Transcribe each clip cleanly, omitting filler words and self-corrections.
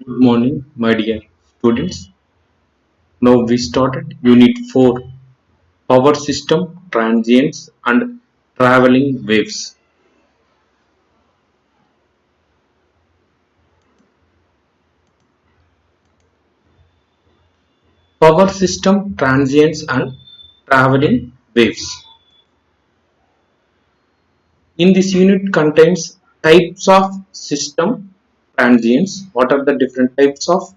Good morning, my dear students. Now we started Unit 4 Power System, Transients and Traveling Waves. Power System, Transients and Traveling Waves. In this unit contains types of system transients. What are the different types of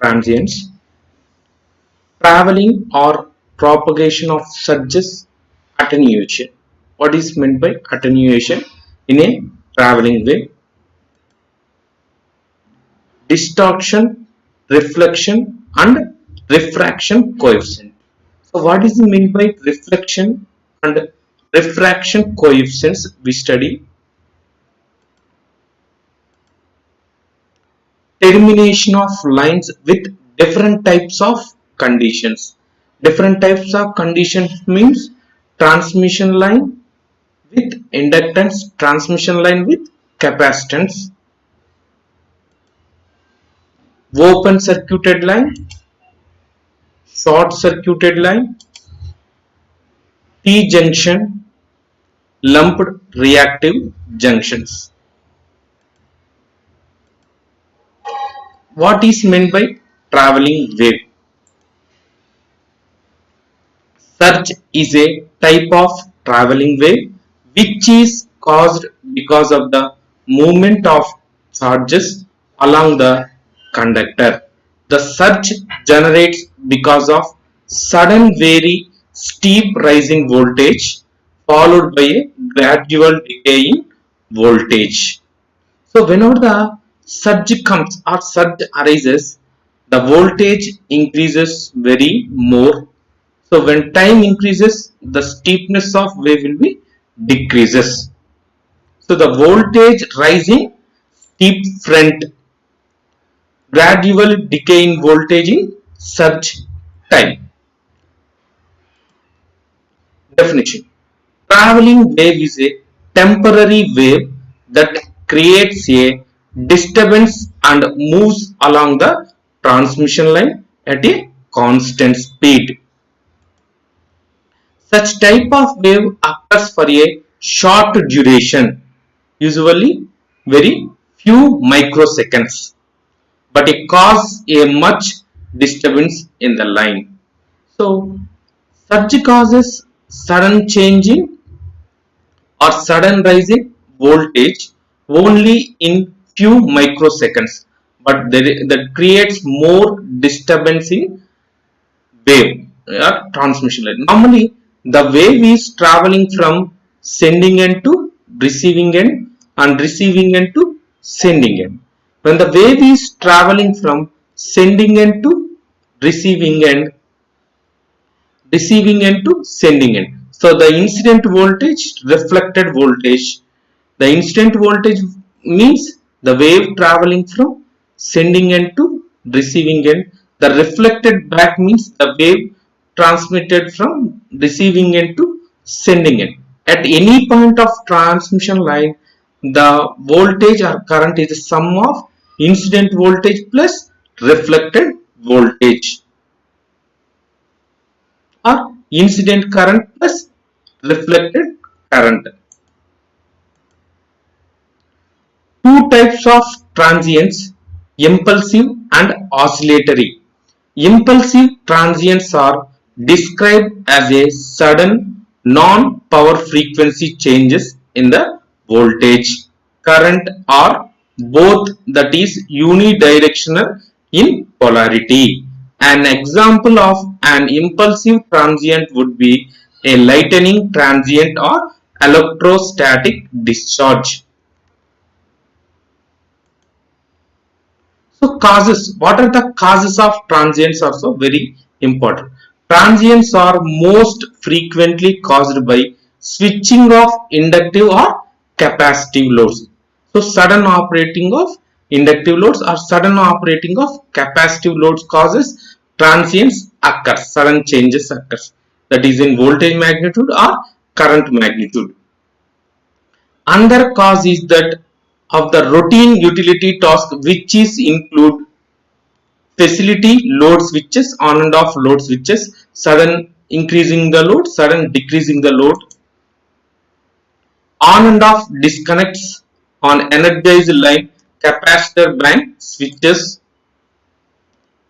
transients? Traveling or propagation of surges, attenuation. What is meant by attenuation in a traveling wave? Distortion, reflection and refraction coefficient. So what is meant by reflection and refraction coefficients? We study termination of lines with different types of conditions. Different types of conditions means transmission line with inductance, transmission line with capacitance, open circuited line, short circuited line, T junction, lumped reactive junctions. What is meant by traveling wave? Surge is a type of traveling wave which is caused because of the movement of charges along the conductor. The surge generates because of sudden very steep rising voltage followed by a gradual decay in voltage. So whenever the surge comes or surge arises, the voltage increases very more. So when time increases, the steepness of wave will be decreases. So the voltage rising steep front, gradual decay in voltage in surge time. Definition: traveling wave is a temporary wave that creates a disturbance and moves along the transmission line at a constant speed. Such type of wave occurs for a short duration, usually very few microseconds, but it causes a much disturbance in the line. So, surge causes sudden change in or sudden rise in voltage only in few microseconds, but that creates more disturbance in wave transmission line. Normally the wave is traveling from sending end to receiving end and receiving end to sending end. When the wave is traveling from sending end to receiving end, receiving end to sending end. So the incident voltage, reflected voltage. The incident voltage means the wave traveling from sending end to receiving end. The reflected back means the wave transmitted from receiving end to sending end. At any point of transmission line, the voltage or current is the sum of incident voltage plus reflected voltage, or incident current plus reflected current. Two types of transients, impulsive and oscillatory. Impulsive transients are described as a sudden non-power frequency changes in the voltage, current or both, that is unidirectional in polarity. An example of an impulsive transient would be a lightning transient or electrostatic discharge. So causes, what are the causes of transients are so very important. Transients are most frequently caused by switching of inductive or capacitive loads. So sudden operating of inductive loads or sudden operating of capacitive loads causes transients occur, sudden changes occurs. That is in voltage magnitude or current magnitude. Another cause is that of the routine utility task which is include facility load switches, on and off load switches, sudden increasing the load, sudden decreasing the load, on and off disconnects on energized line, capacitor bank switches,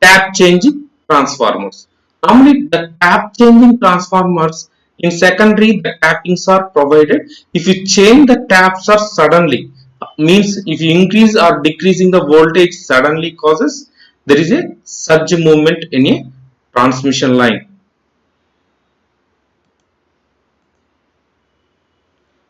tap changing transformers. Normally the tap changing transformers in secondary, the tappings are provided. If you change the taps or suddenly, means if you increase or decreasing the voltage suddenly causes, there is a surge movement in a transmission line.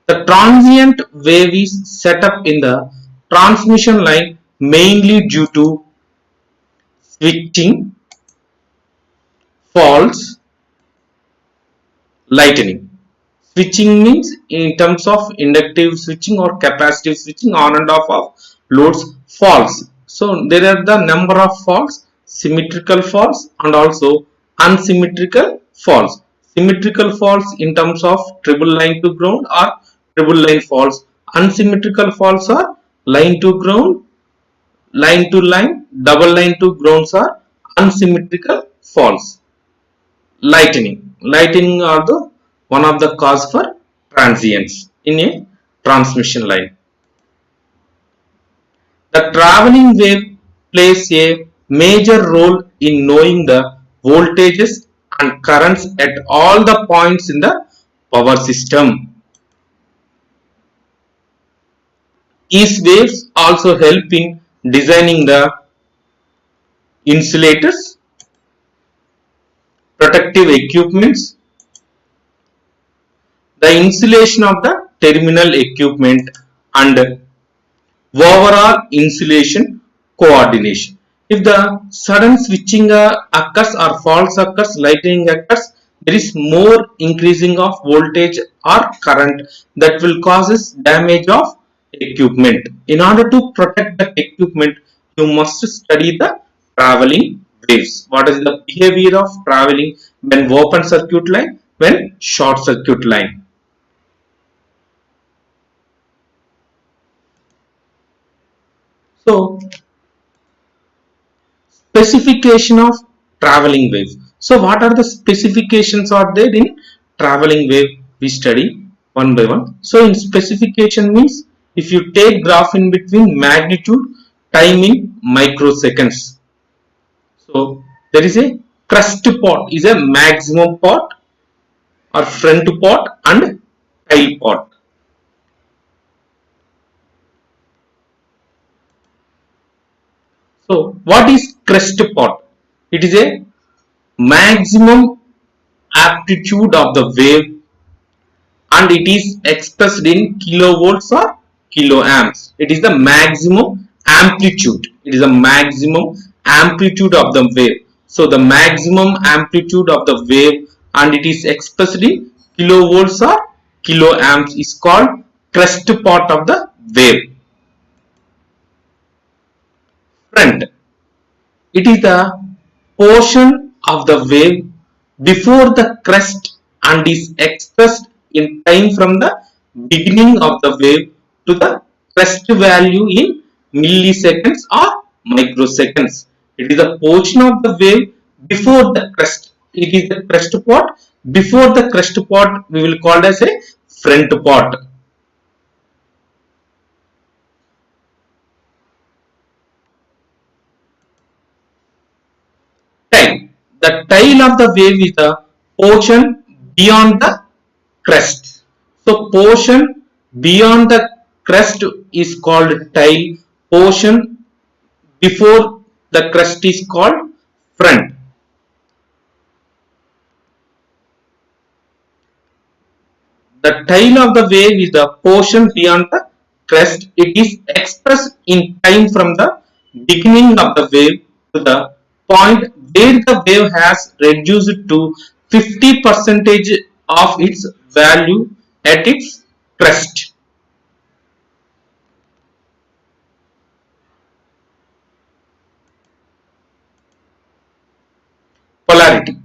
The transient wave is set up in the transmission line mainly due to switching, faults, lightning. Switching means in terms of inductive switching or capacitive switching, on and off of loads. Faults, so there are the number of faults: symmetrical faults and also unsymmetrical faults. Symmetrical faults in terms of triple line to ground or triple line faults. Unsymmetrical faults are line to ground, line to line, double line to grounds are unsymmetrical faults. Lightning are the one of the cause for transients in a transmission line. The traveling wave plays a major role in knowing the voltages and currents at all the points in the power system. These waves also help in designing the insulators, protective equipments, the insulation of the terminal equipment, and overall insulation coordination. If the sudden switching occurs or faults occurs, lightning occurs, there is more increasing of voltage or current that will causes damage of equipment. In order to protect that equipment, you must study the traveling waves. What is the behavior of traveling when open circuit line, when short circuit line? So specification of traveling wave. So what are the specifications are there in traveling wave? We study one by one. So in specification means if you take graph in between magnitude, time in microseconds. So there is a crest pot is a maximum pot or front pot and tail pot. So what is crest pot? It is a maximum amplitude of the wave and it is expressed in kilovolts or kiloamps. It is the maximum amplitude. It is the maximum amplitude of the wave. So the maximum amplitude of the wave and it is expressed in kilovolts or kiloamps is called crest pot of the wave. Front. It is the portion of the wave before the crest and is expressed in time from the beginning of the wave to the crest value in milliseconds or microseconds. It is the portion of the wave before the crest. It is the crest pot. Before the crest pot, we will call it as a front pot. Tail. The tail of the wave is the portion beyond the crest. So portion beyond the crest is called tail. Portion before the crest is called front. The tail of the wave is the portion beyond the crest. It is expressed in time from the beginning of the wave to the point where the wave has reduced to 50% of its value at its crest. Polarity.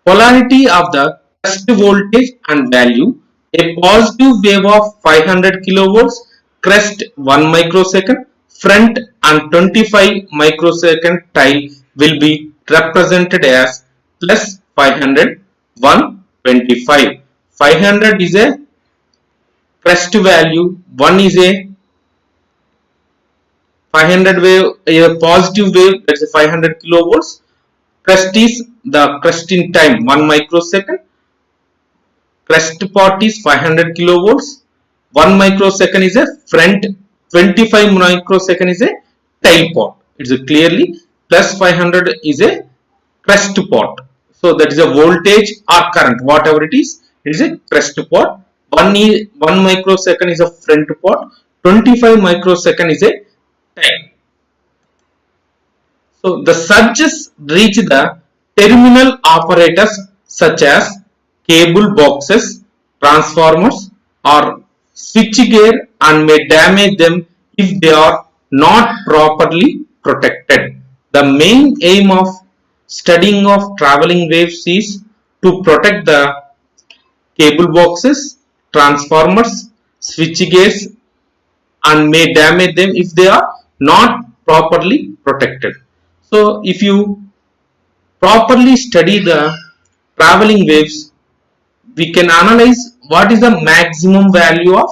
Polarity of the crest voltage and value. A positive wave of 500 kilovolts, crest 1 microsecond, front and 25 microsecond tail will be represented as plus 500, 125. 500 is a crest value, 1 is a 500 wave, a positive wave, that's a 500 kilovolts. Crest is the crest in time, 1 microsecond. Crest part is 500 kilovolts. 1 microsecond is a front, 25 microsecond is a tail part. It's a clearly plus 500 is a crest part. So that is a voltage or current, whatever it is a crest part. 1 microsecond is a front part. 25 microsecond is a tail. So the surges reach the terminal apparatus such as cable boxes, transformers or switchgear and may damage them if they are not properly protected. The main aim of studying of travelling waves is to protect the cable boxes, transformers, switchgears and may damage them if they are not properly protected. So if you properly study the traveling waves, we can analyze what is the maximum value of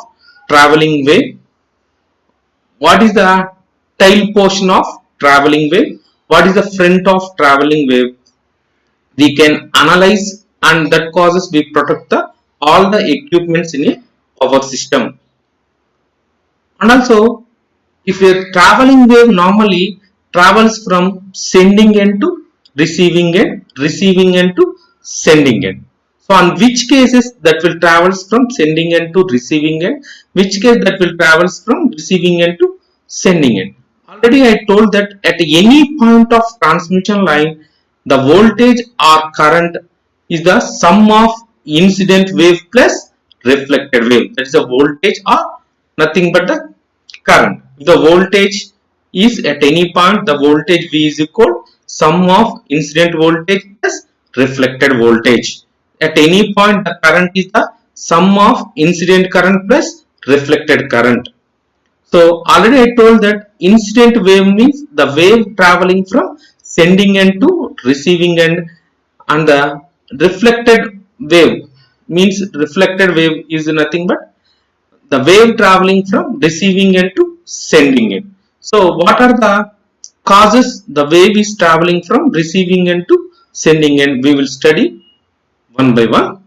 traveling wave, what is the tail portion of traveling wave, what is the front of traveling wave. We can analyze and that causes we protect the all the equipments in a power system. And also if a traveling wave normally travels from sending end to receiving end to sending end. So on which cases that will travels from sending end to receiving end, which case that will travels from receiving end to sending end. Already I told that at any point of transmission line, the voltage or current is the sum of incident wave plus reflected wave. That is the voltage or nothing but the current. If the voltage is at any point, the voltage V is equal sum of incident voltage plus reflected voltage. At any point, the current is the sum of incident current plus reflected current. So already I told that incident wave means the wave traveling from sending end to receiving end, and the reflected wave means reflected wave is nothing but the wave traveling from receiving end to sending end. So what are the causes the wave is traveling from receiving end to sending end? We will study one by one.